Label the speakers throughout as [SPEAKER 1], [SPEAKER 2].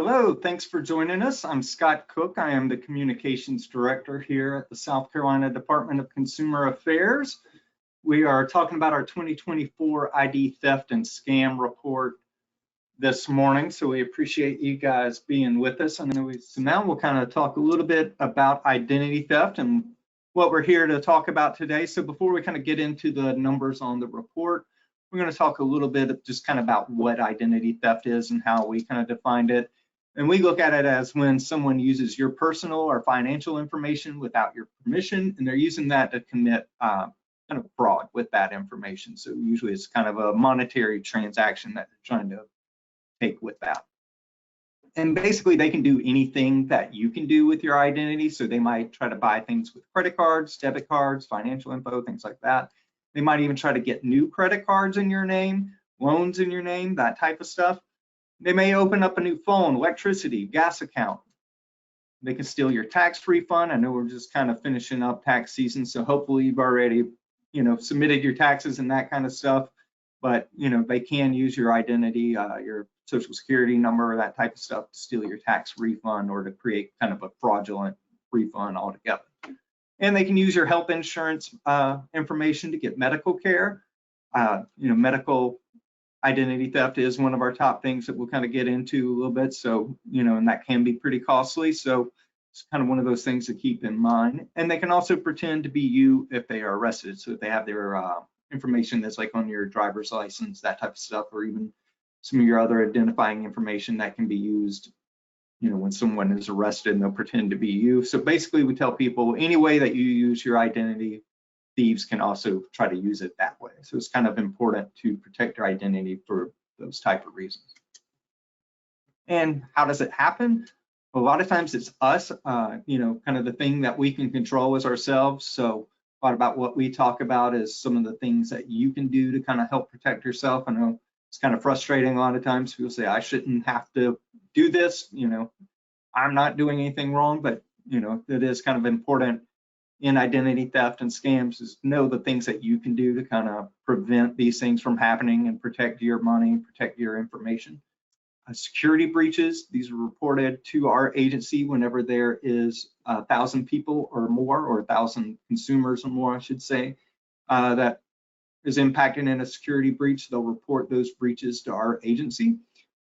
[SPEAKER 1] Hello, thanks for joining us. I'm Scott Cook. I am the Communications Director here at the South Carolina Department of Consumer Affairs. We are talking about our 2024 ID theft and scam report this morning, so we appreciate you guys being with us. So now we'll kind of talk a little bit about identity theft and what we're here to talk about today. So before we kind of get into the numbers on the report, we're going to talk a little bit of just kind of about what identity theft is and how we kind of defined it. And we look at it as when someone uses your personal or financial information without your permission, and they're using that to commit kind of fraud with that information. So usually it's kind of a monetary transaction that they're trying to take with that. And basically they can do anything that you can do with your identity. So they might try to buy things with credit cards, debit cards, financial info, things like that. They might even try to get new credit cards in your name, loans in your name, that type of stuff. They may open up a new phone, electricity, gas account. They can steal your tax refund. I know we're just kind of finishing up tax season, so hopefully you've already, submitted your taxes and that kind of stuff. But, they can use your identity, your social security number, that type of stuff to steal your tax refund or to create kind of a fraudulent refund altogether. And they can use your health insurance information to get medical care. Medical identity theft is one of our top things that we'll kind of get into a little bit. So, and that can be pretty costly. So it's kind of one of those things to keep in mind. And they can also pretend to be you if they are arrested. So if they have their information that's like on your driver's license, that type of stuff, or even some of your other identifying information that can be used, when someone is arrested and they'll pretend to be you. So basically we tell people any way that you use your identity, thieves can also try to use it that way. So it's kind of important to protect your identity for those type of reasons. And how does it happen? A lot of times it's us, kind of the thing that we can control is ourselves. So a lot about what we talk about is some of the things that you can do to kind of help protect yourself. I know it's kind of frustrating a lot of times. People say, I shouldn't have to do this. I'm not doing anything wrong, but it is kind of important in identity theft and scams is know the things that you can do to kind of prevent these things from happening and protect your money, protect your information. Security breaches, these are reported to our agency whenever there is 1,000 people or more, or 1,000 consumers or more, I should say, that is impacted in a security breach. They'll report those breaches to our agency.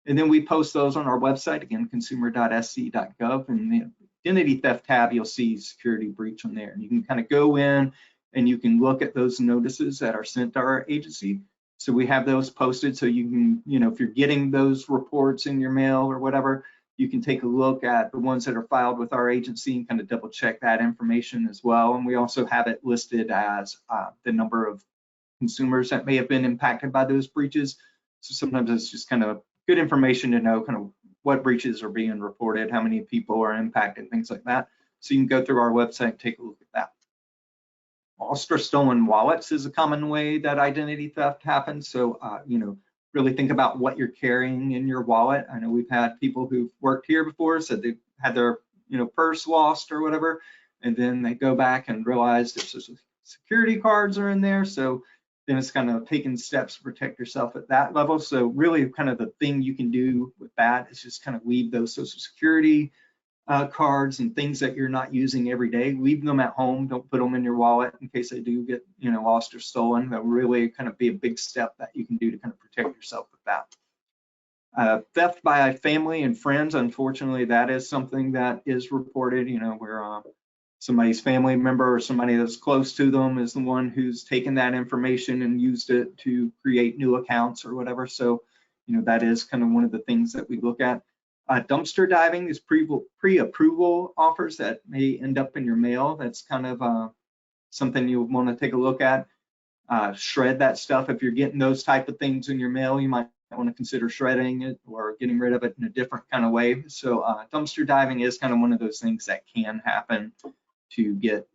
[SPEAKER 1] And then we post those on our website, again, consumer.sc.gov, and the identity theft tab, you'll see security breach on there. And you can kind of go in and you can look at those notices that are sent to our agency. So we have those posted so you can, if you're getting those reports in your mail or whatever, you can take a look at the ones that are filed with our agency and kind of double check that information as well. And we also have it listed as the number of consumers that may have been impacted by those breaches. So sometimes it's just kind of good information to know kind of what breaches are being reported, how many people are impacted, things like that. So you can go through our website and take a look at that. Lost or stolen wallets is a common way that identity theft happens. So, really think about what you're carrying in your wallet. I know we've had people who've worked here before said they've had their, purse lost or whatever, and then they go back and realize their social security cards are in there. So then it's kind of taking steps to protect yourself at that level. So really kind of the thing you can do with that is just kind of leave those social security cards and things that you're not using every day, leave them at home. Don't put them in your wallet in case they do get, lost or stolen. That will really kind of be a big step that you can do to kind of protect yourself with that. Theft by family and friends, unfortunately, that is something that is reported, where somebody's family member or somebody that's close to them is the one who's taken that information and used it to create new accounts or whatever. So, that is kind of one of the things that we look at. Dumpster diving is pre-approval offers that may end up in your mail. That's kind of something you want to take a look at. Shred that stuff. If you're getting those type of things in your mail, you might want to consider shredding it or getting rid of it in a different kind of way. So dumpster diving is kind of one of those things that can happen to get,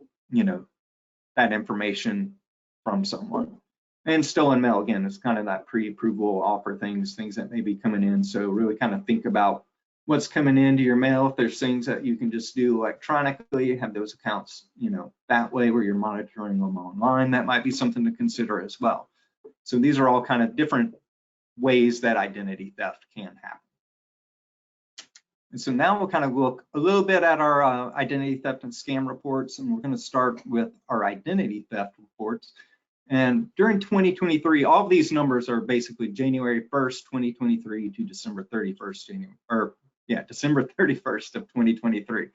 [SPEAKER 1] that information from someone. And stolen mail, again, is kind of that pre-approval offer things that may be coming in. So really kind of think about what's coming into your mail. If there's things that you can just do electronically, have those accounts, that way where you're monitoring them online, that might be something to consider as well. So these are all kind of different ways that identity theft can happen. And so now we'll kind of look a little bit at our identity theft and scam reports, and we're going to start with our identity theft reports. And during 2023, all of these numbers are basically January 1st, 2023 to December 31st, December 31st of 2023.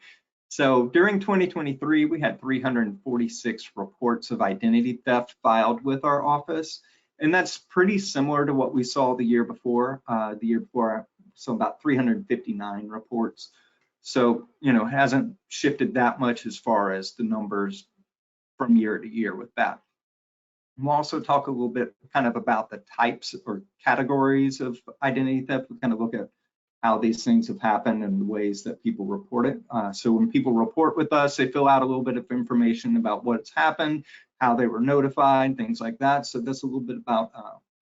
[SPEAKER 1] So during 2023, we had 346 reports of identity theft filed with our office. And that's pretty similar to what we saw the year before. So about 359 reports. So, hasn't shifted that much as far as the numbers from year to year with that. We'll also talk a little bit kind of about the types or categories of identity theft. We kind of look at how these things have happened and the ways that people report it. So when people report with us, they fill out a little bit of information about what's happened, how they were notified, things like that. So that's a little bit about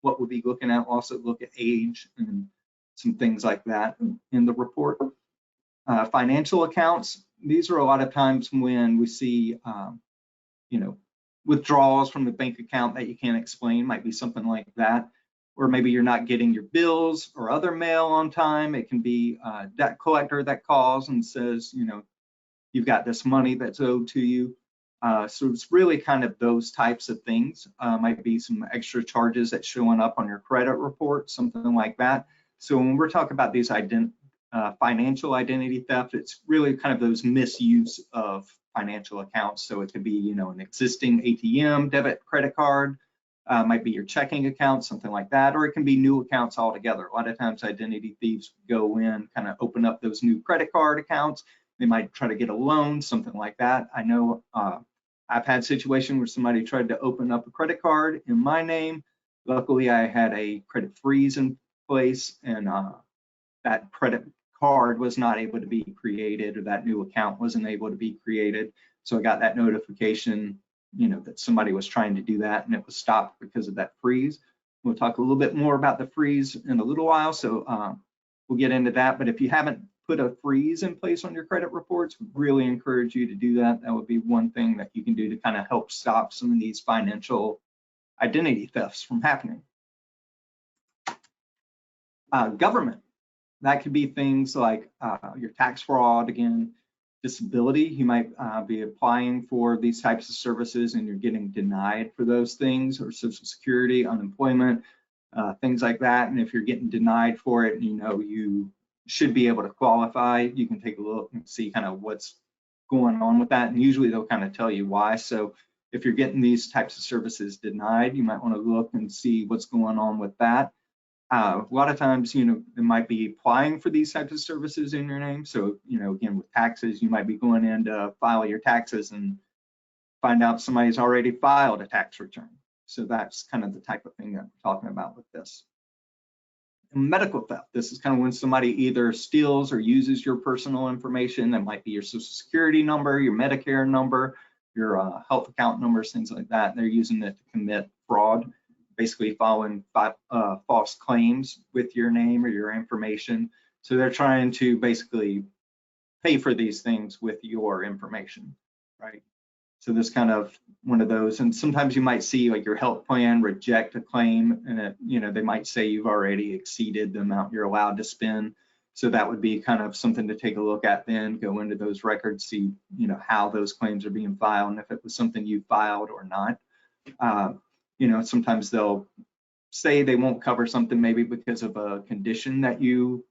[SPEAKER 1] what we'll be looking at. We'll also look at age and some things like that in the report. Financial accounts, these are a lot of times when we see, withdrawals from the bank account that you can't explain, might be something like that. Or maybe you're not getting your bills or other mail on time. It can be a debt collector that calls and says, you've got this money that's owed to you. So it's really kind of those types of things. Might be some extra charges that's showing up on your credit report, something like that. So when we're talking about these financial identity theft, it's really kind of those misuse of financial accounts. So it could be, an existing ATM, debit, credit card, might be your checking account, something like that, or it can be new accounts altogether. A lot of times identity thieves go in, kind of open up those new credit card accounts. They might try to get a loan, something like that. I know I've had situations where somebody tried to open up a credit card in my name. Luckily, I had a credit freeze in place, and that credit card was not able to be created, or that new account wasn't able to be created. So I got that notification, that somebody was trying to do that, and it was stopped because of that freeze. We'll talk a little bit more about the freeze in a little while, so we'll get into that. But if you haven't put a freeze in place on your credit reports, we really encourage you to do that. That would be one thing that you can do to kind of help stop some of these financial identity thefts from happening. Government, that could be things like your tax fraud, again, disability. You might be applying for these types of services and you're getting denied for those things, or Social Security, unemployment, things like that. And if you're getting denied for it, you should be able to qualify. You can take a look and see kind of what's going on with that. And usually they'll kind of tell you why. So if you're getting these types of services denied, you might want to look and see what's going on with that. A lot of times, they might be applying for these types of services in your name. So, again, with taxes, you might be going in to file your taxes and find out somebody's already filed a tax return. So that's kind of the type of thing that we're talking about with this. And medical theft, this is kind of when somebody either steals or uses your personal information. That might be your Social Security number, your Medicare number, your health account numbers, things like that. And they're using it to commit fraud, basically following false claims with your name or your information. So they're trying to basically pay for these things with your information, right? So this kind of one of those, and sometimes you might see like your health plan reject a claim, and they might say you've already exceeded the amount you're allowed to spend. So that would be kind of something to take a look at then, go into those records, see, how those claims are being filed and if it was something you filed or not. Sometimes they'll say they won't cover something maybe because of a condition that you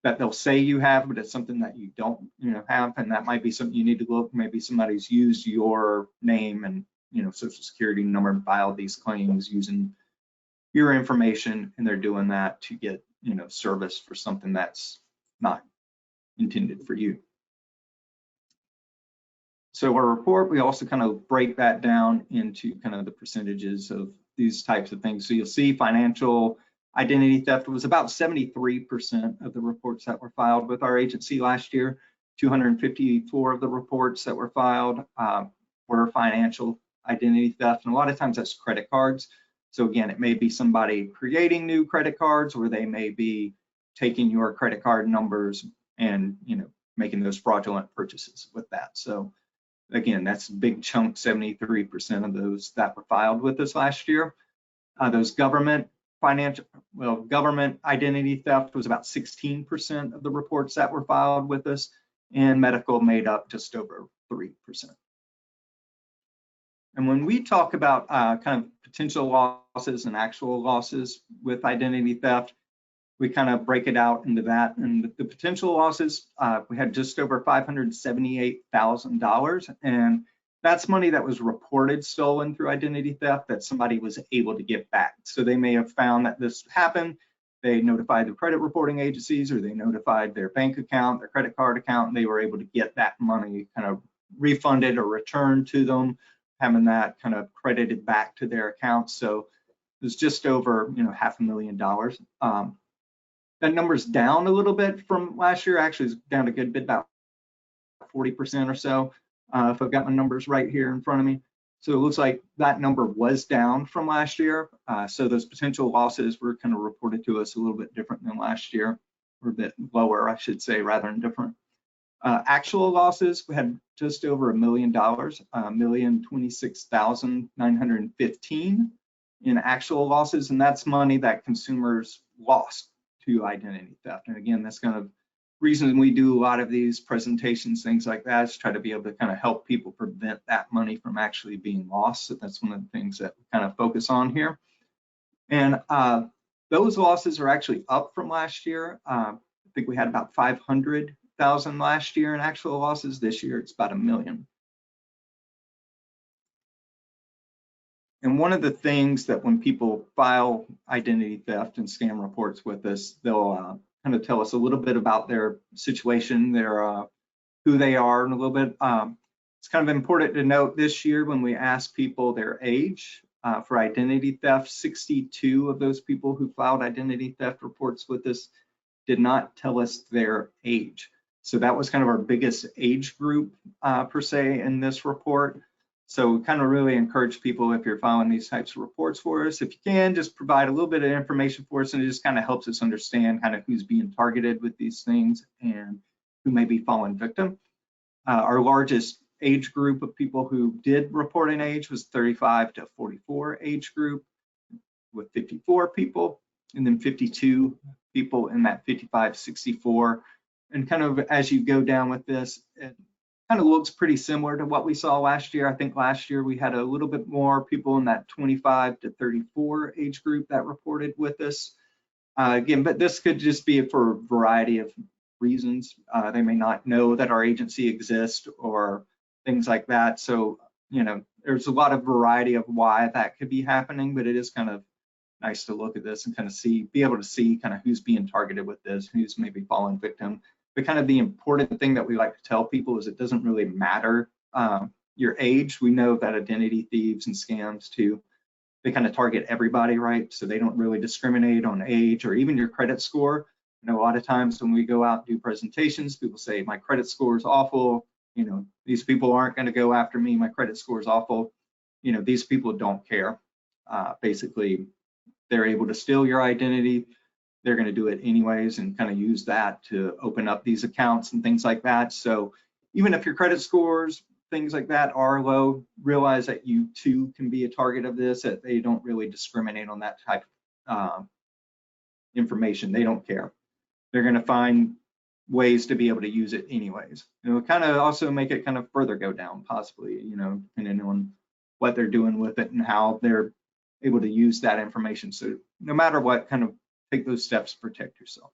[SPEAKER 1] that they'll say you have, but it's something that you don't have, and that might be something you need to look. Maybe somebody's used your name and Social Security number and filed these claims using your information, and they're doing that to get service for something that's not intended for you. So our report, we also kind of break that down into kind of the percentages of these types of things. So you'll see financial identity theft was about 73% of the reports that were filed with our agency last year. 254 of the reports that were filed were financial identity theft. And a lot of times that's credit cards. So again, it may be somebody creating new credit cards, or they may be taking your credit card numbers and making those fraudulent purchases with that. So again, that's a big chunk, 73% of those that were filed with us last year. Those government government identity theft was about 16% of the reports that were filed with us, and medical made up just over 3%. And when we talk about kind of potential losses and actual losses with identity theft, we kind of break it out into that. And the potential losses, we had just over $578,000, and that's money that was reported stolen through identity theft that somebody was able to get back. So they may have found that this happened, they notified the credit reporting agencies, or they notified their bank account, their credit card account, and they were able to get that money kind of refunded or returned to them, having that kind of credited back to their account. So it was just over, $500,000. That number's down a little bit from last year. Actually, it's down a good bit, about 40% or so, if I've got my numbers right here in front of me. So it looks like that number was down from last year. So those potential losses were kind of reported to us a little bit different than last year, or a bit lower, I should say, rather than different. Actual losses, we had just over $1 million, $1,026,915 in actual losses, and that's money that consumers lost to identity theft. And again, that's kind of reason we do a lot of these presentations, things like that, is try to be able to kind of help people prevent that money from actually being lost. So that's one of the things that we kind of focus on here. And those losses are actually up from last year. I think we had about 500,000 last year in actual losses. This year it's about $1 million. And one of the things that when people file identity theft and scam reports with us, they'll kind of tell us a little bit about their situation, their who they are, and a little bit. It's kind of important to note this year when we ask people their age for identity theft, 62 of those people who filed identity theft reports with us did not tell us their age. So that was kind of our biggest age group per se in this report. So we kind of really encourage people, if you're filing these types of reports for us, if you can, just provide a little bit of information for us, and it just kind of helps us understand kind of who's being targeted with these things and who may be falling victim. Our largest age group of people who did report an age was 35 to 44 age group with 54 people, and then 52 people in that 55-64. And kind of as you go down with this, it kind of looks pretty similar to what we saw last year. I think last year we had a little bit more people in that 25 to 34 age group that reported with us. Again, but this could just be for a variety of reasons. They may not know that our agency exists or things like that. So, there's a lot of variety of why that could be happening, but it is kind of nice to look at this and kind of be able to see kind of who's being targeted with this, who's maybe falling victim. But kind of the important thing that we like to tell people is it doesn't really matter your age. We know that identity thieves and scams too, they kind of target everybody, right? So they don't really discriminate on age or even your credit score. A lot of times when we go out and do presentations, people say, my credit score is awful. These people aren't going to go after me. My credit score is awful. These people don't care. Basically, they're able to steal your identity. They're going to do it anyways and kind of use that to open up these accounts and things like that. So even if your credit scores, things like that are low, realize that you too can be a target of this, that they don't really discriminate on that type of information. They don't care. They're going to find ways to be able to use it anyways. Kind of also make it kind of further go down possibly, depending on what they're doing with it and how they're able to use that information. So no matter what, kind of take those steps to protect yourself.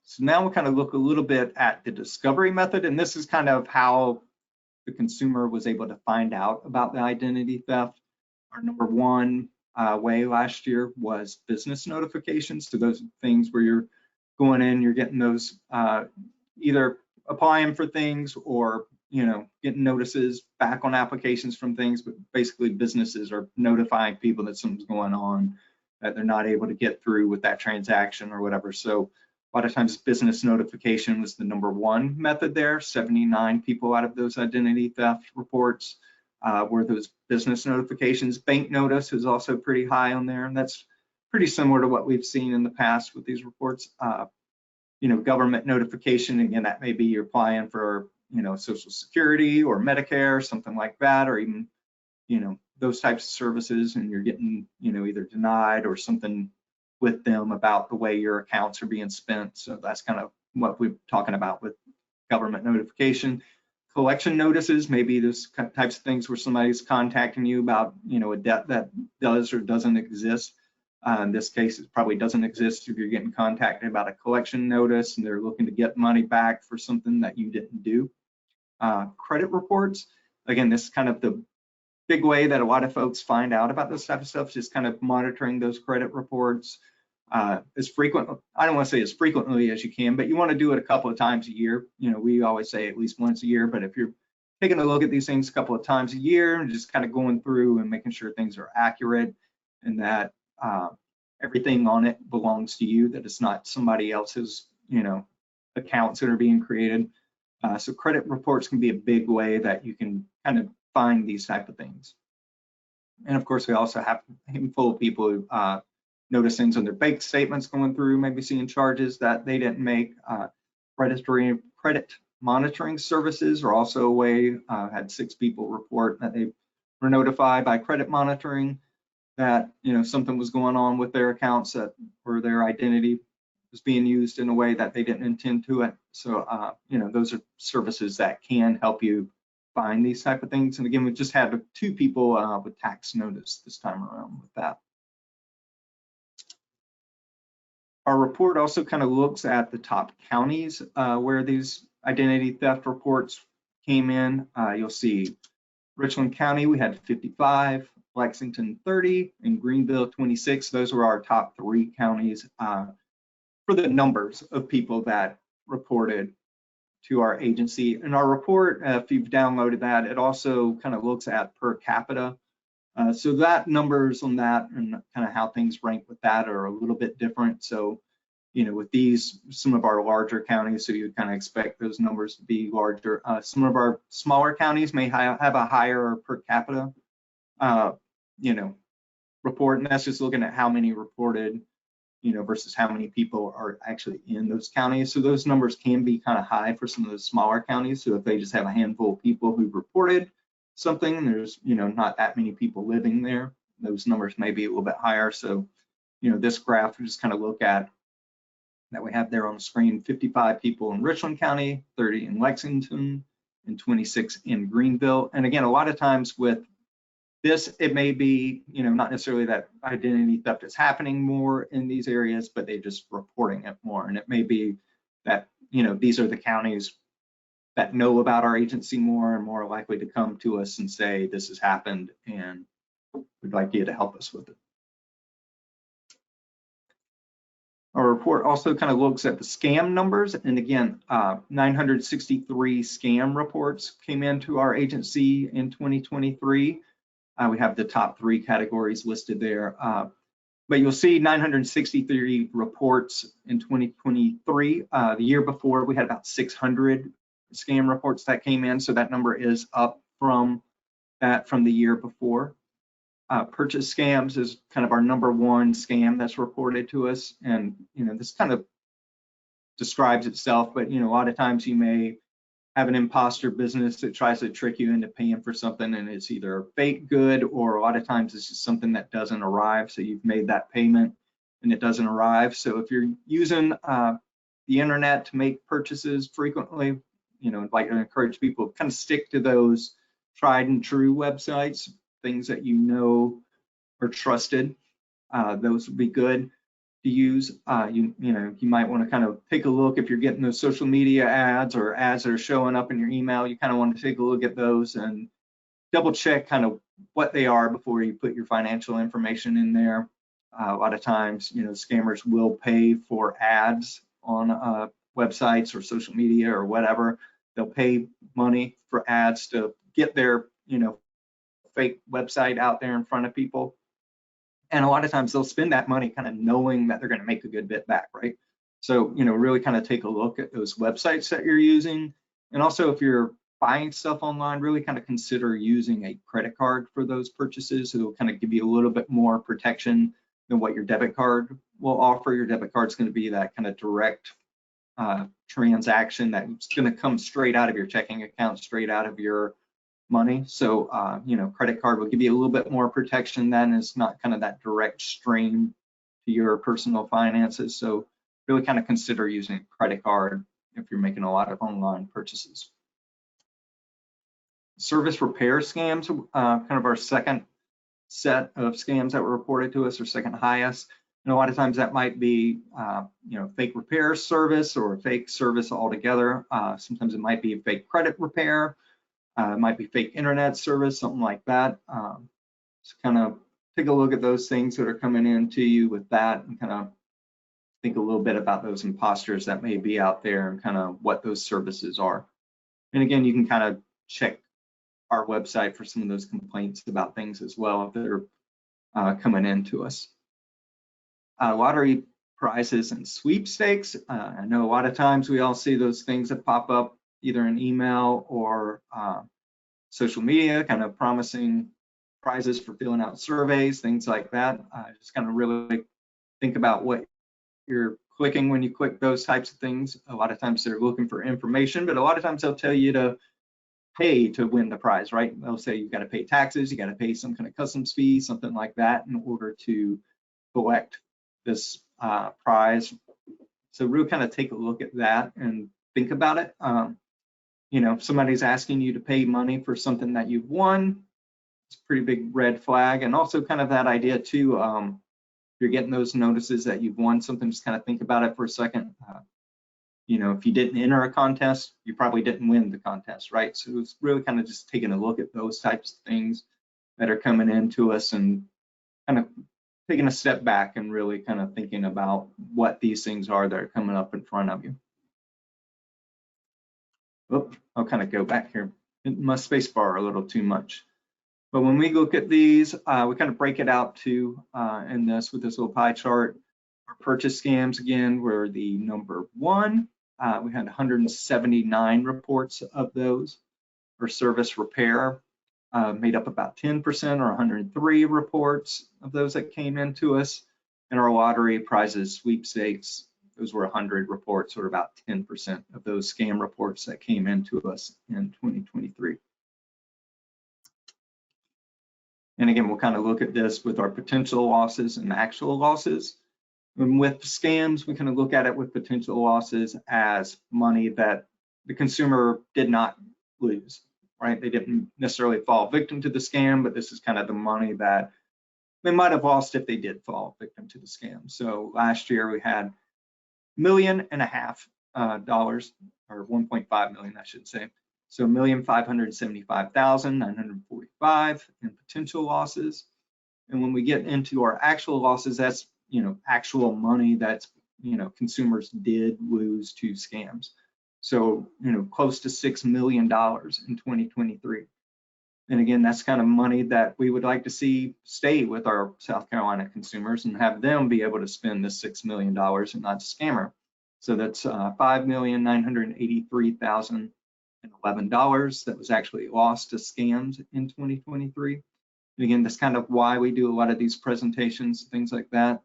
[SPEAKER 1] So now we'll kind of look a little bit at the discovery method, and this is kind of how the consumer was able to find out about the identity theft. Our number one way last year was business notifications. So those are things where you're going in, you're getting those either applying for things or getting notices back on applications from things, but basically businesses are notifying people that something's going on, that they're not able to get through with that transaction or whatever. So a lot of times business notification was the number one method there. 79 people out of those identity theft reports were those business notifications. Bank notice is also pretty high on there, and that's pretty similar to what we've seen in the past with these reports. Government notification, again, that may be you're applying for Social Security or Medicare, something like that, or even, those types of services and you're getting, either denied or something with them about the way your accounts are being spent. So that's kind of what we're talking about with government notification. Collection notices, maybe those types of things where somebody's contacting you about, a debt that does or doesn't exist. In this case, it probably doesn't exist if you're getting contacted about a collection notice and they're looking to get money back for something that you didn't do. Credit reports, again, this is kind of the big way that a lot of folks find out about this type of stuff, just kind of monitoring those credit reports as frequent. I don't want to say as frequently as you can, but you want to do it a couple of times a year. We always say at least once a year, but if you're taking a look at these things a couple of times a year and just kind of going through and making sure things are accurate and that everything on it belongs to you, that it's not somebody else's, accounts that are being created. So credit reports can be a big way that you can kind of find these type of things. And of course, we also have a handful of people who notice things on their bank statements going through, maybe seeing charges that they didn't make. Credit monitoring services are also a way. Had 6 people report that they were notified by credit monitoring that something was going on with their accounts, that or their identity was being used in a way that they didn't intend to it. So those are services that can help you find these type of things. And again, we just had 2 people with tax notice this time around with that. Our report also kind of looks at the top counties where these identity theft reports came in. You'll see Richland County, we had 55, Lexington 30, and Greenville 26. Those were our top 3 counties for the numbers of people that reported to our agency. And our report, if you've downloaded that, it also kind of looks at per capita. So that numbers on that and kind of how things rank with that are a little bit different. So, with these, some of our larger counties, so you kind of expect those numbers to be larger. Some of our smaller counties may have a higher per capita, report, and that's just looking at how many reported, versus how many people are actually in those counties. So those numbers can be kind of high for some of those smaller counties. So if they just have a handful of people who reported something, and there's not that many people living there, those numbers may be a little bit higher. So this graph we just kind of look at that we have there on the screen: 55 people in Richland County, 30 in Lexington, and 26 in Greenville. And again, a lot of times with this, it may be not necessarily that identity theft is happening more in these areas, but they're just reporting it more. And it may be that these are the counties that know about our agency more and more likely to come to us and say, this has happened and we'd like you to help us with it. Our report also kind of looks at the scam numbers. And again, 963 scam reports came into our agency in 2023. We have the top 3 categories listed there. But you'll see 963 reports in 2023. The year before, we had about 600 scam reports that came in, so that number is up from the year before. Purchase scams is kind of our #1 scam that's reported to us, and this kind of describes itself, but a lot of times you may have an imposter business that tries to trick you into paying for something, and it's either a fake good, or a lot of times it's just something that doesn't arrive. So you've made that payment and it doesn't arrive. So if you're using the internet to make purchases frequently, I'd like to encourage people to kind of stick to those tried and true websites, things that are trusted. Those would be good to use. You might want to kind of take a look if you're getting those social media ads or ads that are showing up in your email. You kind of want to take a look at those and double check kind of what they are before you put your financial information in there. A lot of times, scammers will pay for ads on websites or social media or whatever. They'll pay money for ads to get their fake website out there in front of people. And a lot of times they'll spend that money kind of knowing that they're going to make a good bit back, right? So, really kind of take a look at those websites that you're using. And also, if you're buying stuff online, really kind of consider using a credit card for those purchases. It'll kind of give you a little bit more protection than what your debit card will offer. Your debit card is going to be that kind of direct transaction that's going to come straight out of your checking account, straight out of your money. So, you know, credit card will give you a little bit more protection then. It's not kind of that direct stream to your personal finances. So really kind of consider using a credit card if you're making a lot of online purchases. Service repair scams, kind of our second set of scams that were reported to us, or second highest. And a lot of times that might be, you know, fake repair service or fake service altogether. Sometimes it might be a fake credit repair. It might be fake internet service, something like that. So kind of take a look at those things that are coming into you with that, and kind of think a little bit about those imposters that may be out there and kind of what those services are. And again, you can kind of check our website for some of those complaints about things as well if they're coming into us. Lottery prizes and sweepstakes. I know a lot of times we all see those things that pop up either in email or social media, kind of promising prizes for filling out surveys, things like that. Just kind of really think about what you're clicking when you click those types of things. A lot of times they're looking for information, but a lot of times they'll tell you to pay to win the prize, right? They'll say you've got to pay taxes, you got to pay some kind of customs fee, something like that, in order to collect this prize. So really kind of take a look at that and think about it. You know, if somebody's asking you to pay money for something that you've won, it's a pretty big red flag. And also kind of that idea too, if you're getting those notices that you've won something, just kind of think about it for a second. You know, if you didn't enter a contest, you probably didn't win the contest, right? So it's really kind of just taking a look at those types of things that are coming into us and kind of taking a step back and really kind of thinking about what these things are that are coming up in front of you. Oops, I'll kind of go back here. My space bar a little too much. But when we look at these, we kind of break it out to in this with this little pie chart. Our purchase scams, again, were the number one. We had 179 reports of those. Our service repair made up about 10%, or 103 reports of those that came into us. And our lottery prizes, sweepstakes, those were 100 reports, or about 10% of those scam reports that came into us in 2023. And again, we'll kind of look at this with our potential losses and actual losses. And with scams, we kind of look at it with potential losses as money that the consumer did not lose, right? They didn't necessarily fall victim to the scam, but this is kind of the money that they might have lost if they did fall victim to the scam. So last year we had $1.5 million, or 1.5 million, I should say. So 1,575,945 in potential losses. And when we get into our actual losses, that's, you know, actual money that's, you know, consumers did lose to scams. So, you know, close to $6 million in 2023. And again, that's kind of money that we would like to see stay with our South Carolina consumers and have them be able to spend the $6 million and not scammer. So that's $5,983,011 that was actually lost to scams in 2023. And again, that's kind of why we do a lot of these presentations, things like that,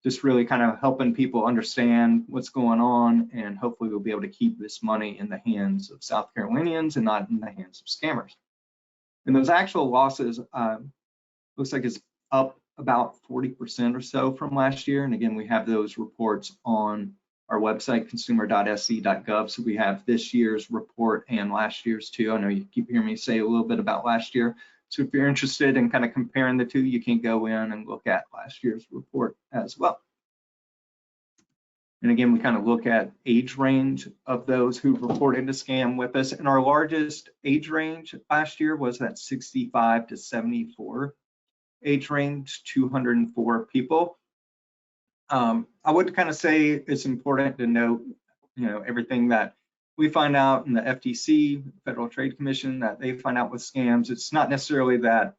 [SPEAKER 1] just really kind of helping people understand what's going on, and hopefully we'll be able to keep this money in the hands of South Carolinians and not in the hands of scammers. And those actual losses, looks like it's up about 40% or so from last year. And again, we have those reports on our website, consumer.sc.gov. So we have this year's report and last year's too. I know you keep hearing me say a little bit about last year. So if you're interested in kind of comparing the two, you can go in and look at last year's report as well. And again, we kind of look at age range of those who reported a scam with us. And our largest age range last year was that 65 to 74 age range, 204 people. I would kind of say it's important to note, you know, everything that we find out in the FTC, Federal Trade Commission, that they find out with scams. It's not necessarily that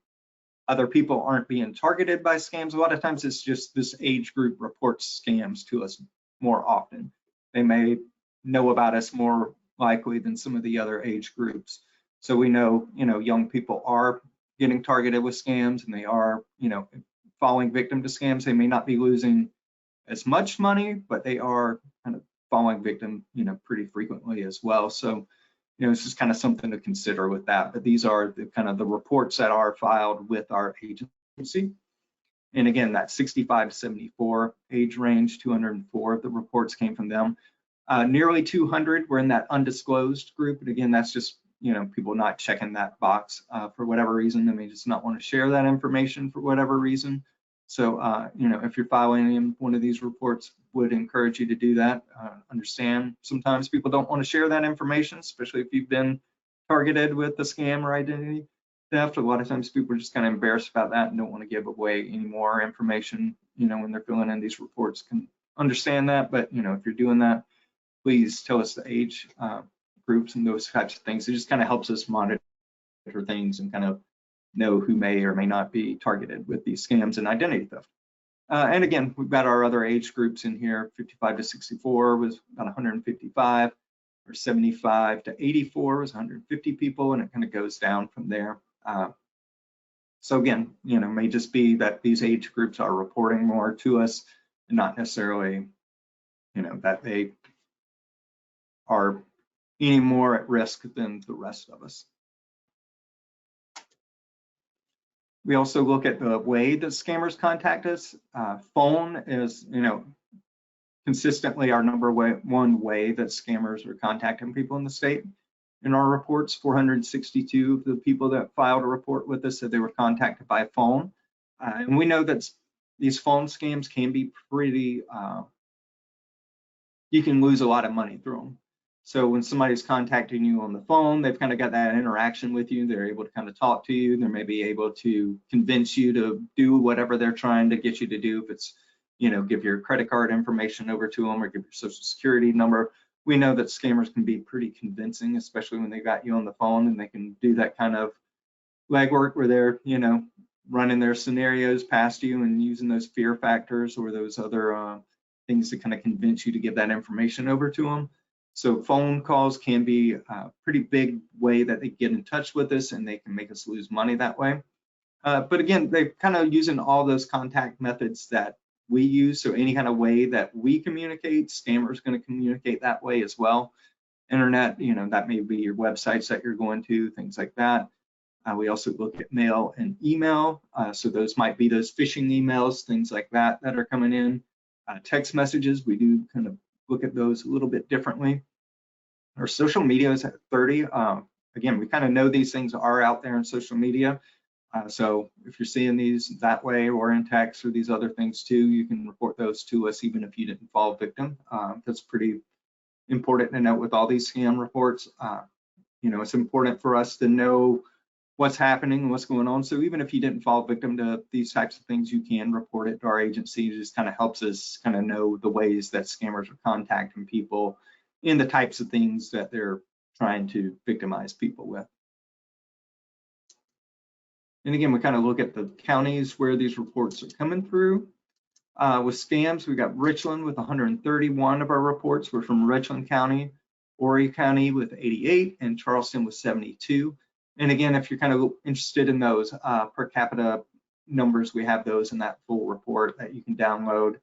[SPEAKER 1] other people aren't being targeted by scams. A lot of times it's just this age group reports scams to us more often. They may know about us more likely than some of the other age groups. So we know, you know, young people are getting targeted with scams, and they are, you know, falling victim to scams. They may not be losing as much money, but they are kind of falling victim, you know, pretty frequently as well. So it's just kind of something to consider with that. But these are the kind of the reports that are filed with our agency. And again, that 65 to 74 age range, 204 of the reports came from them. Nearly 200 were in that undisclosed group. And again, that's just, people not checking that box for whatever reason. They may just not want to share that information for whatever reason. So, if you're filing one of these reports, would encourage you to do that. Understand sometimes people don't want to share that information, especially if you've been targeted with a scam or identity theft. A lot of times people are just kind of embarrassed about that and don't want to give away any more information, when they're filling in these reports. Can understand that, but if you're doing that, please tell us the age groups and those types of things. It just kind of helps us monitor things and kind of know who may or may not be targeted with these scams and identity theft. And again, we've got our other age groups in here. 55 to 64 was about 155, or 75 to 84 was 150 people, and it kind of goes down from there. So again, may just be that these age groups are reporting more to us and not necessarily, that they are any more at risk than the rest of us. We also look at the way that scammers contact us. Phone is, consistently our one way that scammers are contacting people in the state. In our reports, 462 of the people that filed a report with us said they were contacted by phone. And we know that these phone scams can be pretty, you can lose a lot of money through them. So when somebody's contacting you on the phone, they've kind of got that interaction with you. They're able to kind of talk to you. They may be able to convince you to do whatever they're trying to get you to do. If it's, give your credit card information over to them or give your social security number. We know that scammers can be pretty convincing, especially when they got you on the phone, and they can do that kind of legwork where they're, running their scenarios past you and using those fear factors or those other things to kind of convince you to give that information over to them. So phone calls can be a pretty big way that they get in touch with us, and they can make us lose money that way. But again, they're kind of using all those contact methods that we use. So any kind of way that we communicate, scammers going to communicate that way as well. Internet, that may be your websites that you're going to, things like that. We also look at mail and email. So those might be those phishing emails, things like that that are coming in. Text messages, we do kind of look at those a little bit differently. Our social media is at 30. Again, we kind of know these things are out there in social media. So if you're seeing these that way or in text or these other things too, you can report those to us even if you didn't fall victim. That's pretty important to note with all these scam reports. It's important for us to know what's happening and what's going on. So even if you didn't fall victim to these types of things, you can report it to our agency. It just kind of helps us kind of know the ways that scammers are contacting people in the types of things that they're trying to victimize people with. And again, we kind of look at the counties where these reports are coming through. With scams, we got Richland with 131 of our reports were from Richland County, Horry County with 88, and Charleston with 72. And again, if you're kind of interested in those per capita numbers, we have those in that full report that you can download.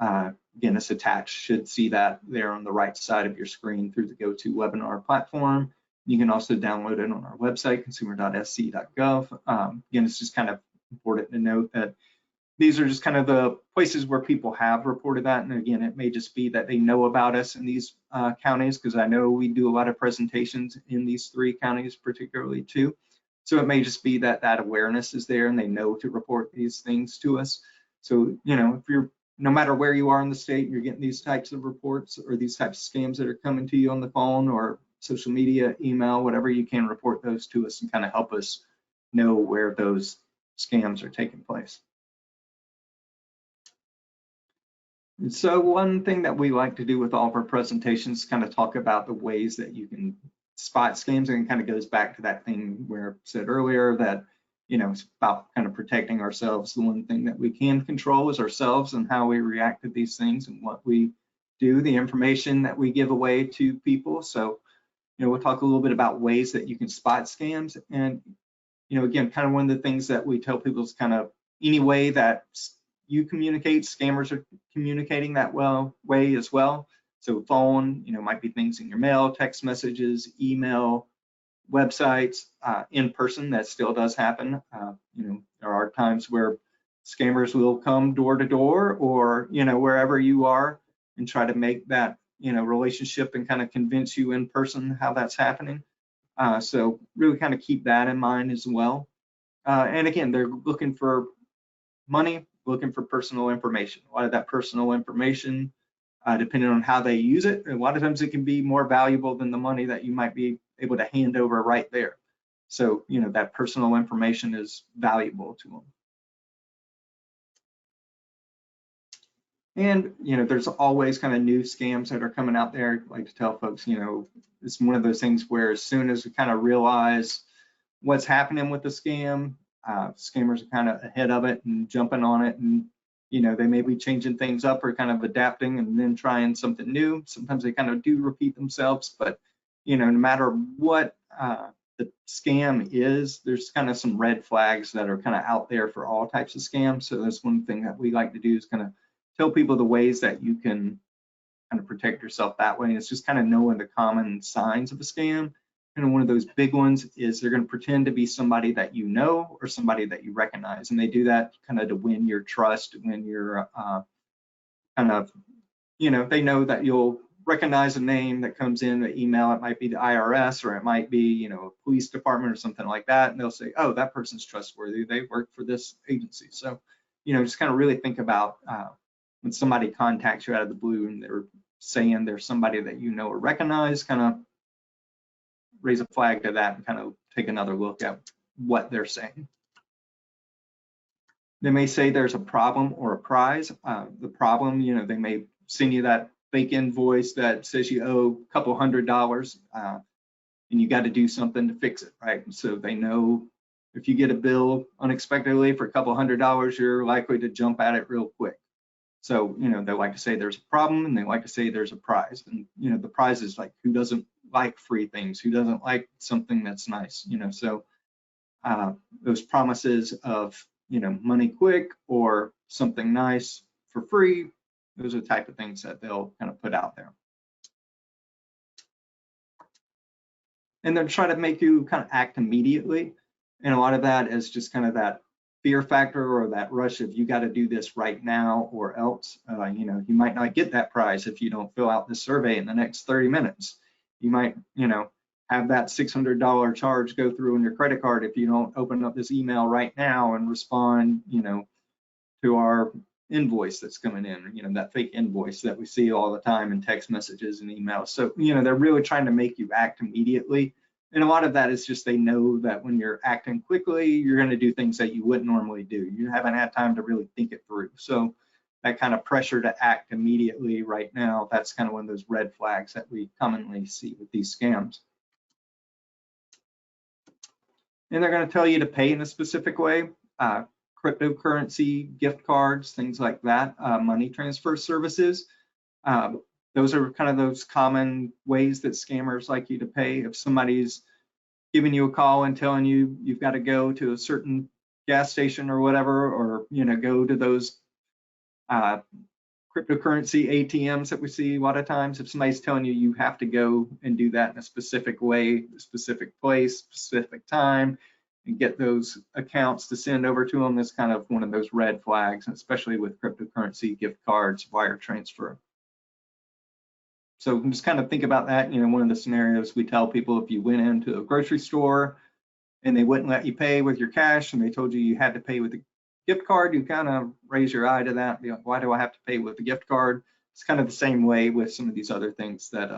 [SPEAKER 1] Again, it's attached, should see that there on the right side of your screen through the GoToWebinar platform. You can also download it on our website, consumer.sc.gov. Again, it's just kind of important to note that these are just kind of the places where people have reported that. And again, it may just be that they know about us in these counties, because I know we do a lot of presentations in these 3 counties particularly too. So it may just be that that awareness is there and they know to report these things to us. So, if you're, no matter where you are in the state, you're getting these types of reports or these types of scams that are coming to you on the phone or social media, email, whatever, you can report those to us and kind of help us know where those scams are taking place. And so one thing that we like to do with all of our presentations is kind of talk about the ways that you can spot scams, and it kind of goes back to that thing where I said earlier that, it's about kind of protecting ourselves. The one thing that we can control is ourselves and how we react to these things and what we do, the information that we give away to people. So, we'll talk a little bit about ways that you can spot scams. And, again, kind of one of the things that we tell people is kind of any way that you communicate, scammers are communicating that way as well. So phone, might be things in your mail, text messages, email, websites, in person. That still does happen. There are times where scammers will come door to door, or wherever you are, and try to make that relationship and kind of convince you in person how that's happening. So really kind of keep that in mind as well. And again, they're looking for money, looking for personal information. A lot of that personal information, depending on how they use it, a lot of times it can be more valuable than the money that you might be able to hand over right there. So, that personal information is valuable to them. And, there's always kind of new scams that are coming out there. I like to tell folks, it's one of those things where as soon as we kind of realize what's happening with the scam, scammers are kind of ahead of it and jumping on it, and they may be changing things up or kind of adapting and then trying something new. Sometimes they kind of do repeat themselves, but no matter what the scam is, there's kind of some red flags that are kind of out there for all types of scams. So that's one thing that we like to do, is kind of tell people the ways that you can kind of protect yourself that way. And it's just kind of knowing the common signs of a scam. And one of those big ones is they're going to pretend to be somebody that you know or somebody that you recognize. And they do that kind of to win your trust, when you're kind of, they know that you'll recognize a name that comes in the email. It might be the IRS, or it might be, a police department or something like that. And they'll say, oh, that person's trustworthy. They work for this agency. So, just kind of really think about when somebody contacts you out of the blue and they're saying they're somebody that you know or recognize, kind of raise a flag to that and kind of take another look at what they're saying. They may say there's a problem or a prize. The problem, they may send you that fake invoice that says you owe a couple $100, and you got to do something to fix it, right? So they know if you get a bill unexpectedly for a couple $100, you're likely to jump at it real quick. So, they like to say there's a problem, and they like to say there's a prize. And, the prize is like, who doesn't like free things? Who doesn't like something that's nice? So those promises of, money quick or something nice for free, those are the type of things that they'll kind of put out there. And they'll try to make you kind of act immediately. And a lot of that is just kind of that fear factor, or that rush of, you got to do this right now or else. You might not get that prize if you don't fill out this survey in the next 30 minutes. You might, have that $600 charge go through on your credit card if you don't open up this email right now and respond, to our invoice that's coming in, that fake invoice that we see all the time in text messages and emails. So, they're really trying to make you act immediately. And a lot of that is just, they know that when you're acting quickly, you're going to do things that you wouldn't normally do. You haven't had time to really think it through. So that kind of pressure to act immediately right now, that's kind of one of those red flags that we commonly see with these scams. And they're going to tell you to pay in a specific way, cryptocurrency, gift cards, things like that, money transfer services. Those are kind of those common ways that scammers like you to pay. If somebody's giving you a call and telling you you've got to go to a certain gas station or whatever, or go to those cryptocurrency ATMs that we see a lot of times, if somebody's telling you you have to go and do that in a specific way, a specific place, specific time, and get those accounts to send over to them, that's kind of one of those red flags, especially with cryptocurrency, gift cards, wire transfer. So just kind of think about that. One of the scenarios we tell people, if you went into a grocery store and they wouldn't let you pay with your cash, and they told you you had to pay with a gift card, you kind of raise your eye to that and be like, why do I have to pay with the gift card? It's kind of the same way with some of these other things that,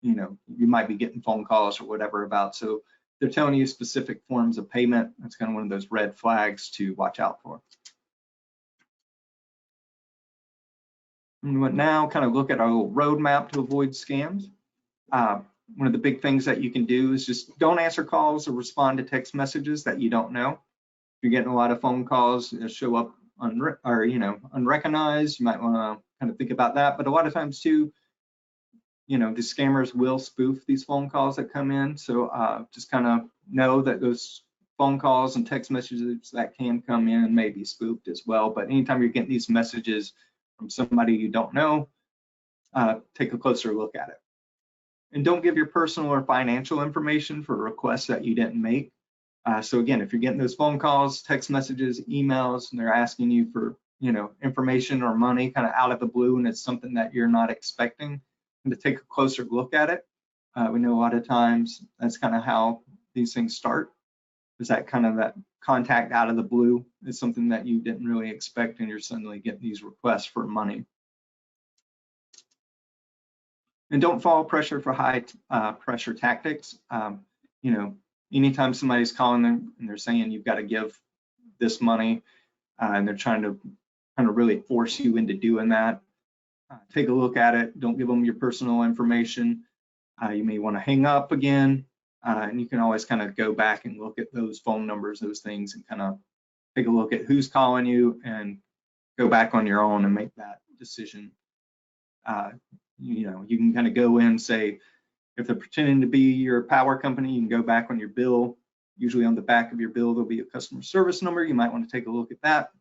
[SPEAKER 1] you might be getting phone calls or whatever about. So they're telling you specific forms of payment. That's kind of one of those red flags to watch out for. And now kind of look at our little roadmap to avoid scams. One of the big things that you can do is just don't answer calls or respond to text messages that you don't know. If you're getting a lot of phone calls that show up unrecognized, you might want to kind of think about that. But a lot of times too, the scammers will spoof these phone calls that come in. So just kind of know that those phone calls and text messages that can come in may be spoofed as well. But anytime you're getting these messages from somebody you don't know, take a closer look at it. And don't give your personal or financial information for requests that you didn't make. So again, if you're getting those phone calls, text messages, emails, and they're asking you for, information or money kind of out of the blue, and it's something that you're not expecting, and to take a closer look at it. We know a lot of times that's kind of how these things start, is that kind of that contact out of the blue is something that you didn't really expect, and you're suddenly getting these requests for money. And don't follow pressure for high pressure tactics. Anytime somebody's calling them and they're saying you've got to give this money, and they're trying to kind of really force you into doing that, take a look at it. Don't give them your personal information. You may want to hang up again, and you can always kind of go back and look at those phone numbers, those things, and kind of take a look at who's calling you and go back on your own and make that decision. You can kind of go in and say, if they're pretending to be your power company, you can go back on your bill. Usually on the back of your bill, there'll be a customer service number. You might want to take a look at that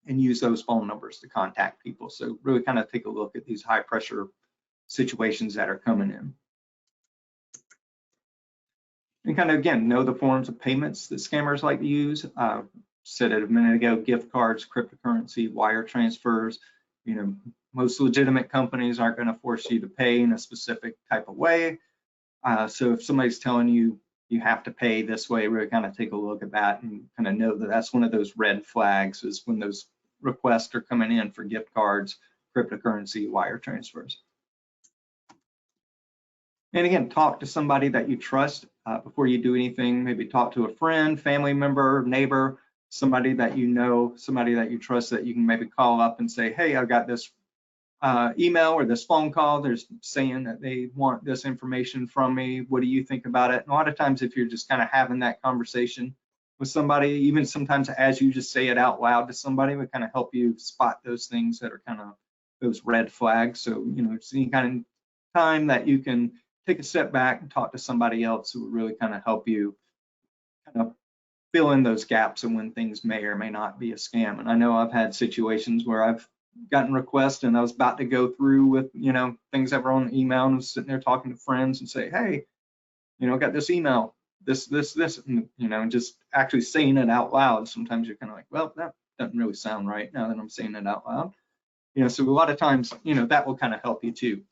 [SPEAKER 1] and use those phone numbers to contact people. So really kind of take a look at these high pressure situations that are coming in. And kind of, again, know the forms of payments that scammers like to use. Said it a minute ago, gift cards, cryptocurrency, wire transfers. Most legitimate companies aren't going to force you to pay in a specific type of way. So if somebody's telling you you have to pay this way, really kind of take a look at that and kind of know that that's one of those red flags, is when those requests are coming in for gift cards, cryptocurrency, wire transfers. And again, talk to somebody that you trust before you do anything. Maybe talk to a friend, family member, neighbor, somebody that you know, somebody that you trust, that you can maybe call up and say, hey, I've got this email or this phone call. They're saying that they want this information from me. What do you think about it? And a lot of times, if you're just kind of having that conversation with somebody, even sometimes as you just say it out loud to somebody, would kind of help you spot those things that are kind of those red flags. So, it's any kind of time that you can take a step back and talk to somebody else who will really kind of help you kind of fill in those gaps and when things may or may not be a scam. And I know I've had situations where I've gotten requests and I was about to go through with, things that were on the email, and I was sitting there talking to friends and say, hey, I got this email, this, and just actually saying it out loud. Sometimes you're kind of like, well, that doesn't really sound right now that I'm saying it out loud. So a lot of times, that will kind of help you too.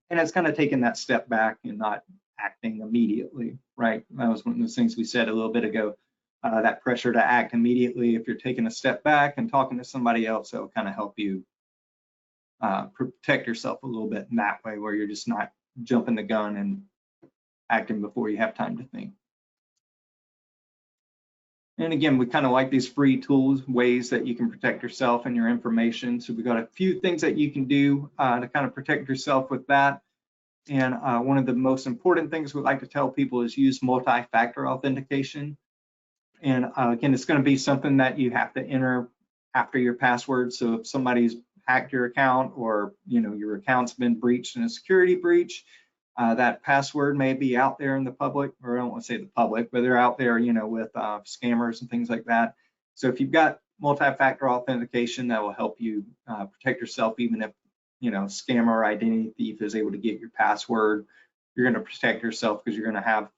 [SPEAKER 1] And it's kind of taking that step back and not acting immediately, right? That was one of those things we said a little bit ago. That pressure to act immediately. If you're taking a step back and talking to somebody else, it'll kind of help you protect yourself a little bit in that way, where you're just not jumping the gun and acting before you have time to think. And again, we kind of like these free tools, ways that you can protect yourself and your information. So we've got a few things that you can do to kind of protect yourself with that. And one of the most important things we like to tell people is use multi-factor authentication. And again, it's going to be something that you have to enter after your password. So if somebody's hacked your account, or your account's been breached in a security breach, that password may be out there in the public, or I don't want to say the public, but they're out there, with scammers and things like that. So if you've got multi-factor authentication, that will help you protect yourself, even if scammer or identity thief is able to get your password. You're going to protect yourself because you're going to have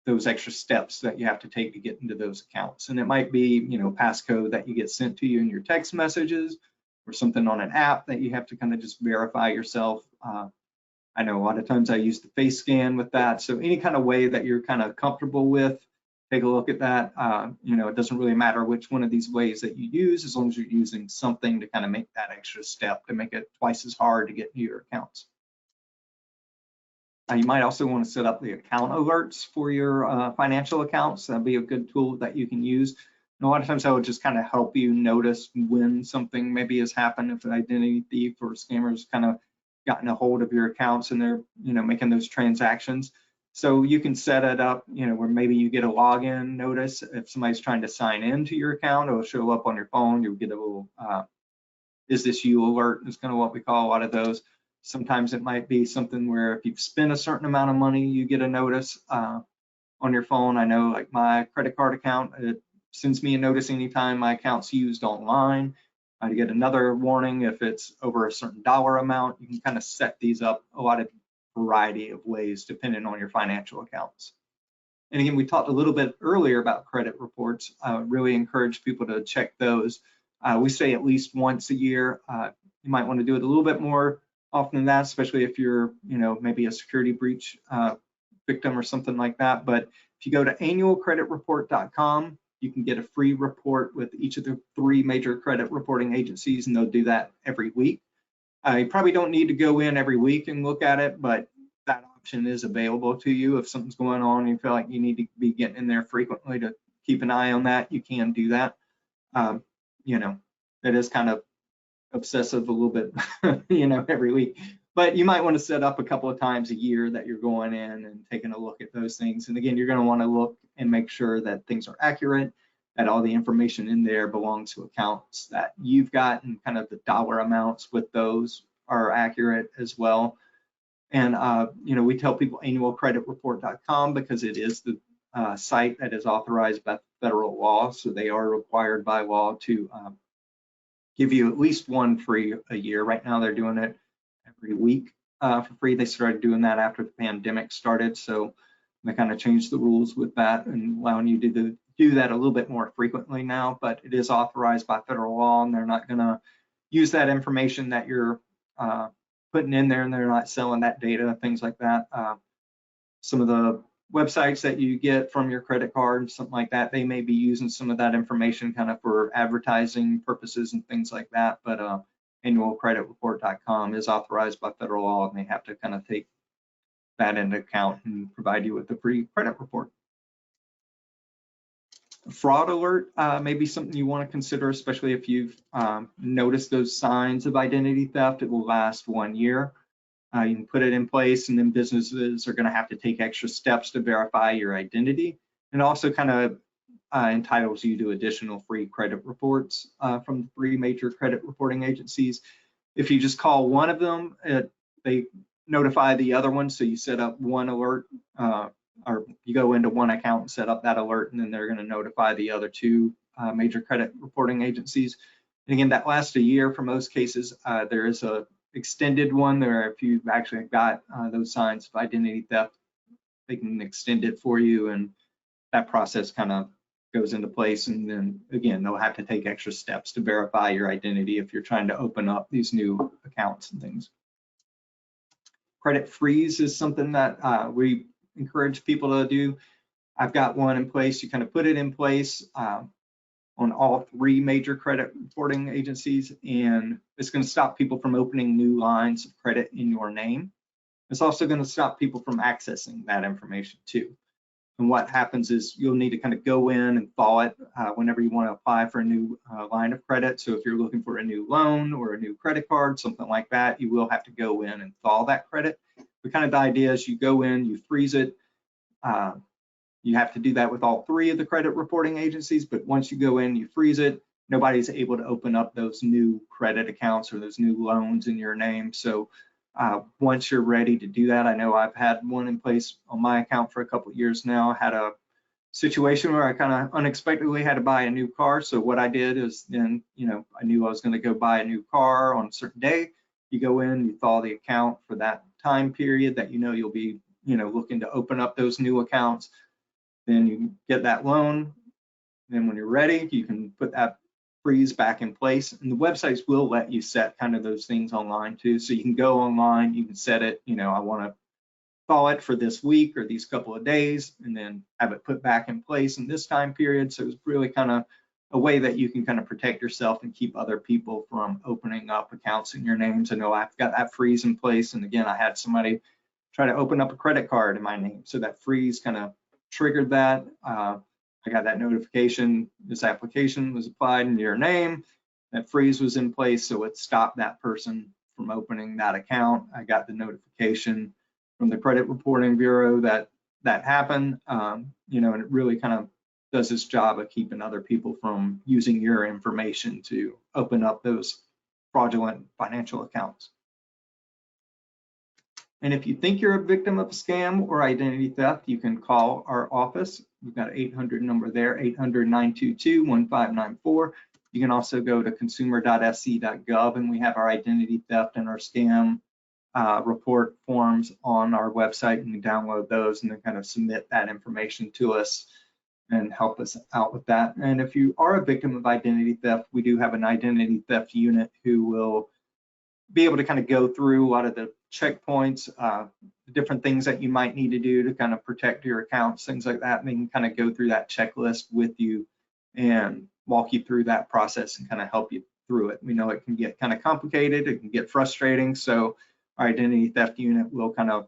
[SPEAKER 1] those extra steps that you have to take to get into those accounts. And it might be, passcode that you get sent to you in your text messages, or something on an app that you have to kind of just verify yourself. I know a lot of times I use the face scan with that. So any kind of way that you're kind of comfortable with, take a look at that. It doesn't really matter which one of these ways that you use, as long as you're using something to kind of make that extra step to make it twice as hard to get into your accounts. You might also want to set up the account alerts for your financial accounts. That'd be a good tool that you can use. And a lot of times that would just kind of help you notice when something maybe has happened, if an identity thief or scammers kind of gotten a hold of your accounts and they're making those transactions. So you can set it up, where maybe you get a login notice. If somebody's trying to sign into your account, it'll show up on your phone. You'll get a little, is this you alert? Is kind of what we call a lot of those. Sometimes it might be something where if you've spent a certain amount of money, you get a notice on your phone. I know, like my credit card account, it sends me a notice anytime my account's used online. to get another warning if it's over a certain dollar amount. You can kind of set these up a lot of variety of ways depending on your financial accounts. And again, we talked a little bit earlier about credit reports. Really encourage people to check those. We say at least once a year. You might want to do it a little bit more often than that, especially if you're, maybe a security breach victim or something like that. But if you go to annualcreditreport.com, you can get a free report with each of the 3 major credit reporting agencies, and they'll do that every week. You probably don't need to go in every week and look at it, but that option is available to you. If something's going on and you feel like you need to be getting in there frequently to keep an eye on that, you can do that. It is kind of obsessive a little bit, every week. But you might want to set up a couple of times a year that you're going in and taking a look at those things. And again, you're going to want to look and make sure that things are accurate, that all the information in there belongs to accounts that you've got, and kind of the dollar amounts with those are accurate as well. And, we tell people annualcreditreport.com because it is the site that is authorized by federal law. So they are required by law to give you at least one free a year. Right now, they're doing it every week for free. They started doing that after the pandemic started. So they kind of changed the rules with that and allowing you to do that a little bit more frequently now, but it is authorized by federal law, and they're not going to use that information that you're putting in there, and they're not selling that data, things like that. Some of the websites that you get from your credit card, something like that, they may be using some of that information kind of for advertising purposes and things like that, but annualcreditreport.com is authorized by federal law, and they have to kind of take that into account and provide you with a free credit report. Fraud alert may be something you want to consider, especially if you've noticed those signs of identity theft. It will last 1 year. You can put it in place, and then businesses are going to have to take extra steps to verify your identity. And also kind of entitles you to additional free credit reports from the 3 major credit reporting agencies. If you just call one of them, they notify the other one. So you set up one alert, or you go into one account and set up that alert, and then they're going to notify the other 2 major credit reporting agencies. And again, that lasts a year for most cases. There is a extended one there. If you've actually got those signs of identity theft, they can extend it for you, and that process kind of goes into place. And then again, they'll have to take extra steps to verify your identity if you're trying to open up these new accounts and things. Credit freeze is something that we encourage people to do. I've got one in place. You kind of put it in place on all 3 major credit reporting agencies, and it's going to stop people from opening new lines of credit in your name. It's also going to stop people from accessing that information too. And what happens is you'll need to kind of go in and thaw it whenever you want to apply for a new line of credit. So if you're looking for a new loan or a new credit card, something like that, you will have to go in and thaw that credit. But kind of the idea is you go in, you freeze it. You have to do that with all 3 of the credit reporting agencies, but once you go in, you freeze it, nobody's able to open up those new credit accounts or those new loans in your name. So once you're ready to do that, I know I've had one in place on my account for a couple of years now. I had a situation where I kind of unexpectedly had to buy a new car. So what I did is then, I knew I was going to go buy a new car on a certain day. You go in, you thaw the account for that time period that you'll be, looking to open up those new accounts. Then you get that loan. Then when you're ready, you can put that freeze back in place. And the websites will let you set kind of those things online too. So you can go online, you can set it, I want to thaw it for this week or these couple of days, and then have it put back in place in this time period. So it's really kind of a way that you can kind of protect yourself and keep other people from opening up accounts in your name. So no, I've got that freeze in place. And again, I had somebody try to open up a credit card in my name. So that freeze kind of triggered that. I got that notification, this application was applied in your name, that freeze was in place, so it stopped that person from opening that account. I got the notification from the credit reporting bureau that happened, and it really kind of does its job of keeping other people from using your information to open up those fraudulent financial accounts. And if you think you're a victim of a scam or identity theft, you can call our office. We've got an 800 number there, 800-922-1594. You can also go to consumer.sc.gov, and we have our identity theft and our scam report forms on our website. You can download those and then kind of submit that information to us and help us out with that. And if you are a victim of identity theft, we do have an identity theft unit who will be able to kind of go through a lot of the checkpoints, the different things that you might need to do to kind of protect your accounts, things like that. And they can kind of go through that checklist with you and walk you through that process and kind of help you through it. We know it can get kind of complicated, it can get frustrating. So our identity theft unit will kind of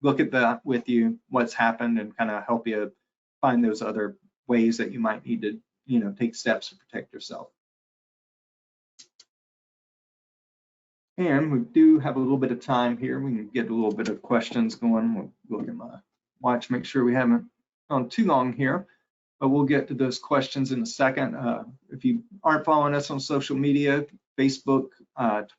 [SPEAKER 1] look at that with you, what's happened, and kind of help you find those other ways that you might need to, take steps to protect yourself. And we do have a little bit of time here. We can get a little bit of questions going. We'll look at my watch, make sure we haven't gone too long here, but we'll get to those questions in a second. If you aren't following us on social media, Facebook,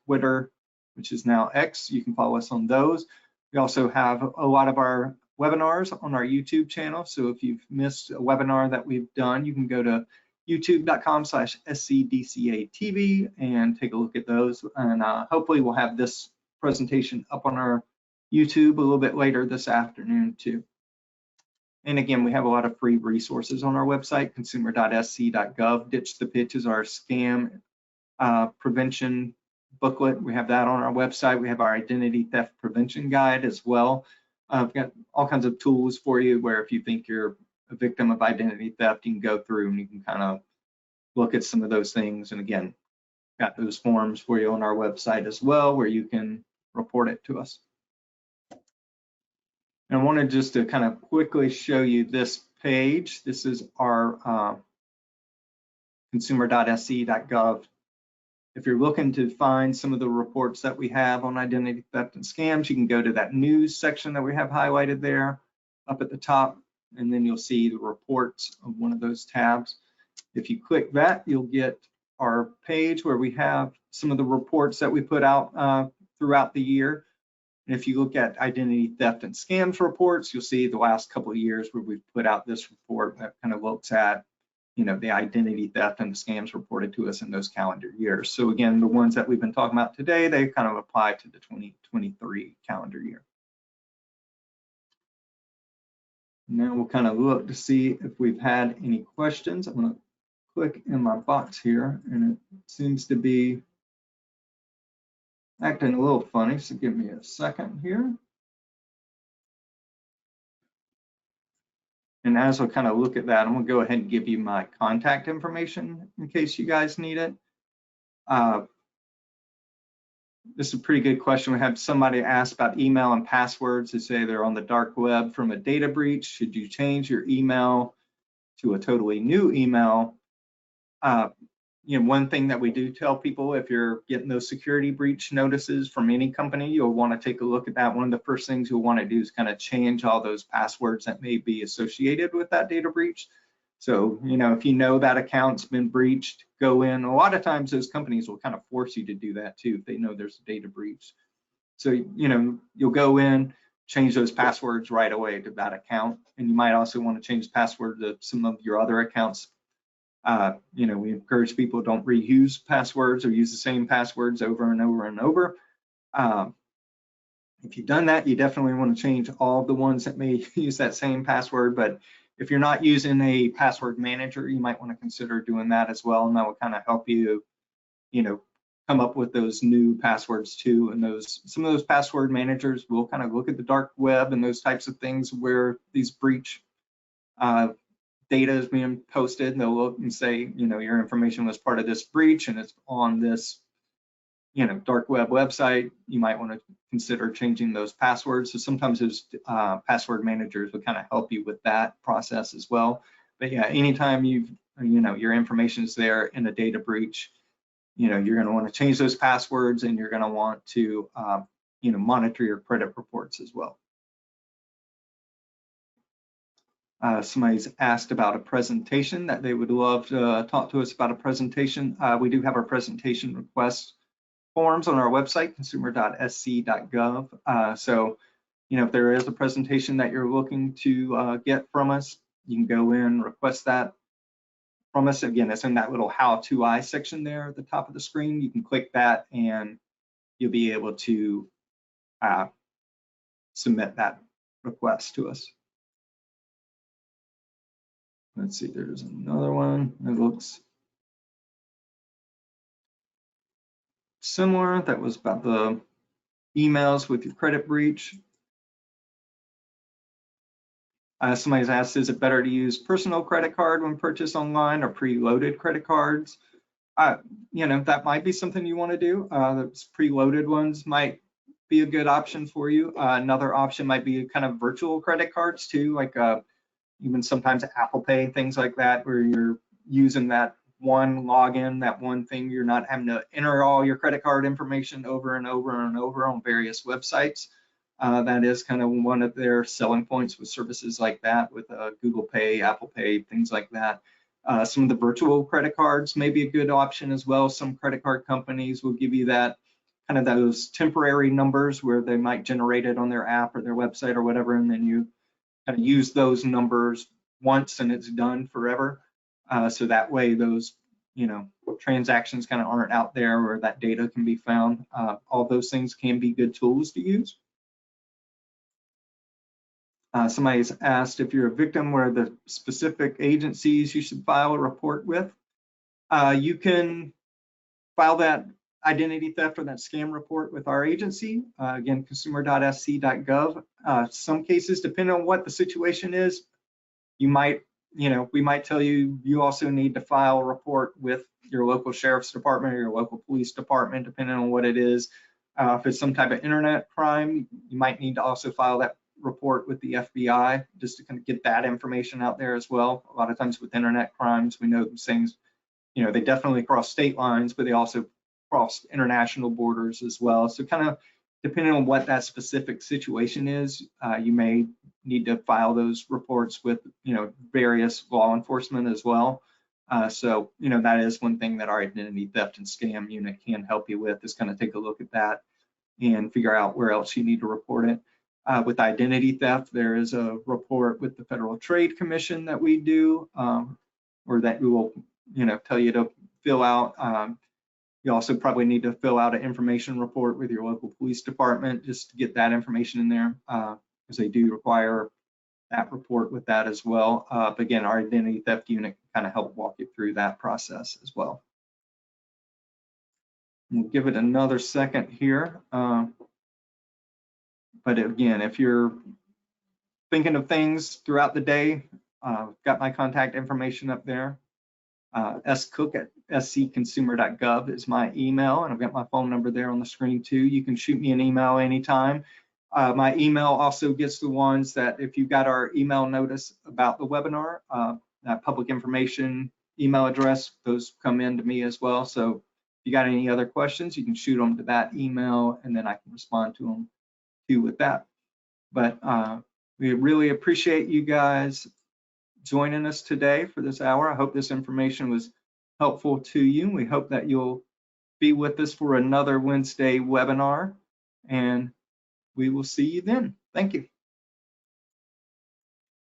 [SPEAKER 1] Twitter, which is now X, you can follow us on those. We also have a lot of our webinars on our YouTube channel. So if you've missed a webinar that we've done, you can go to youtube.com/SCDCA TV and take a look at those. And hopefully we'll have this presentation up on our YouTube a little bit later this afternoon too. And again, we have a lot of free resources on our website, consumer.sc.gov. Ditch the Pitch is our scam prevention booklet. We have that on our website. We have our identity theft prevention guide as well. We've got all kinds of tools for you where if you think you're a victim of identity theft, you can go through and you can kind of look at some of those things. And again, got those forms for you on our website as well where you can report it to us. And I wanted just to kind of quickly show you this page. This is our consumer.sc.gov. If you're looking to find some of the reports that we have on identity theft and scams, you can go to that news section that we have highlighted there up at the top, and then you'll see the reports of one of those tabs. If you click that, you'll get our page where we have some of the reports that we put out throughout the year. And if you look at identity theft and scams reports, you'll see the last couple of years where we've put out this report that kind of looks at the identity theft and the scams reported to us in those calendar years. So again, the ones that we've been talking about today, they kind of apply to the 2023 calendar year. Now we'll kind of look to see if we've had any questions. I'm going to click in my box here, and it seems to be acting a little funny, so give me a second here. And as I kind of look at that, I'm going to go ahead and give you my contact information in case you guys need it. This is a pretty good question. We had somebody ask about email and passwords. They say they're on the dark web from a data breach. Should you change your email to a totally new email? One thing that we do tell people, if you're getting those security breach notices from any company, you'll want to take a look at that. One of the first things you'll want to do is kind of change all those passwords that may be associated with that data breach. So, if you know that account's been breached, go in. A lot of times those companies will kind of force you to do that too if they know there's a data breach. So, you'll go in, change those passwords right away to that account. And you might also want to change the password to some of your other accounts. We encourage people don't reuse passwords or use the same passwords over and over and over. If you've done that, you definitely want to change all the ones that may use that same password. But if you're not using a password manager, you might want to consider doing that as well. And that will kind of help you, come up with those new passwords too. And some of those password managers will kind of look at the dark web and those types of things where these breach data is being posted, and they'll look and say, your information was part of this breach and it's on this, dark web website. You might want to consider changing those passwords. So sometimes those password managers will kind of help you with that process as well. But yeah, anytime your information is there in a data breach, you're going to want to change those passwords, and you're going to want to, monitor your credit reports as well. Somebody's asked about a presentation that they would love to talk to us about a presentation. We do have our presentation request forms on our website, consumer.sc.gov. So, if there is a presentation that you're looking to get from us, you can go in, request that. from us. Again, it's in that little How To I section there at the top of the screen. You can click that and you'll be able to submit that request to us. Let's see, there's another one that looks similar. That was about the emails with your credit breach. Somebody's asked, is it better to use personal credit card when purchased online or preloaded credit cards? You know, that might be something you want to do. Those preloaded ones might be a good option for you. Another option might be kind of virtual credit cards too, like even sometimes Apple Pay, things like that, where you're using that one login, that one thing. You're not having to enter all your credit card information over and over and over on various websites. That is kind of one of their selling points with services like that, with Google Pay, Apple Pay, things like that. Some of the virtual credit cards may be a good option as well. Some credit card companies will give you that kind of those temporary numbers where they might generate it on their app or their website or whatever, and then you kind of use those numbers once and it's done forever. So that way those, you know, transactions kind of aren't out there where that data can be found. All those things can be good tools to use. Somebody's asked if you're a victim, where the specific agencies you should file a report with. You can file that identity theft or that scam report with our agency. Again, consumer.sc.gov. Some cases, depending on what the situation is, you might, you know, we might tell you you also need to file a report with your local sheriff's department or your local police department, depending on what it is. If it's some type of internet crime, you might need to also file that report with the FBI just to kind of get that information out there as well. A lot of times with internet crimes, we know those things, you know, they definitely cross state lines, but they also cross international borders as well. So kind of depending on what that specific situation is, you may need to file those reports with, you know, various law enforcement as well. So, you know, that is one thing that our identity theft and scam unit can help you with, is kind of take a look at that and figure out where else you need to report it. With identity theft, there is a report with the Federal Trade Commission that we do, or that we will, you know, tell you to fill out. You also probably need to fill out an information report with your local police department just to get that information in there, because they do require that report with that as well. But again, our identity theft unit can kind of help walk you through that process as well. We'll give it another second here. But again, if you're thinking of things throughout the day, got my contact information up there. scook@scconsumer.gov is my email, and I've got my phone number there on the screen too. You can shoot me an email anytime. My email also gets the ones that if you got our email notice about the webinar, that public information email address, those come in to me as well. So if you got any other questions, you can shoot them to that email, and then I can respond to them too with that. But we really appreciate you guys joining us today for this hour. I hope this information was helpful to you. We hope that you'll be with us for another Wednesday webinar, and we will see you then. Thank you.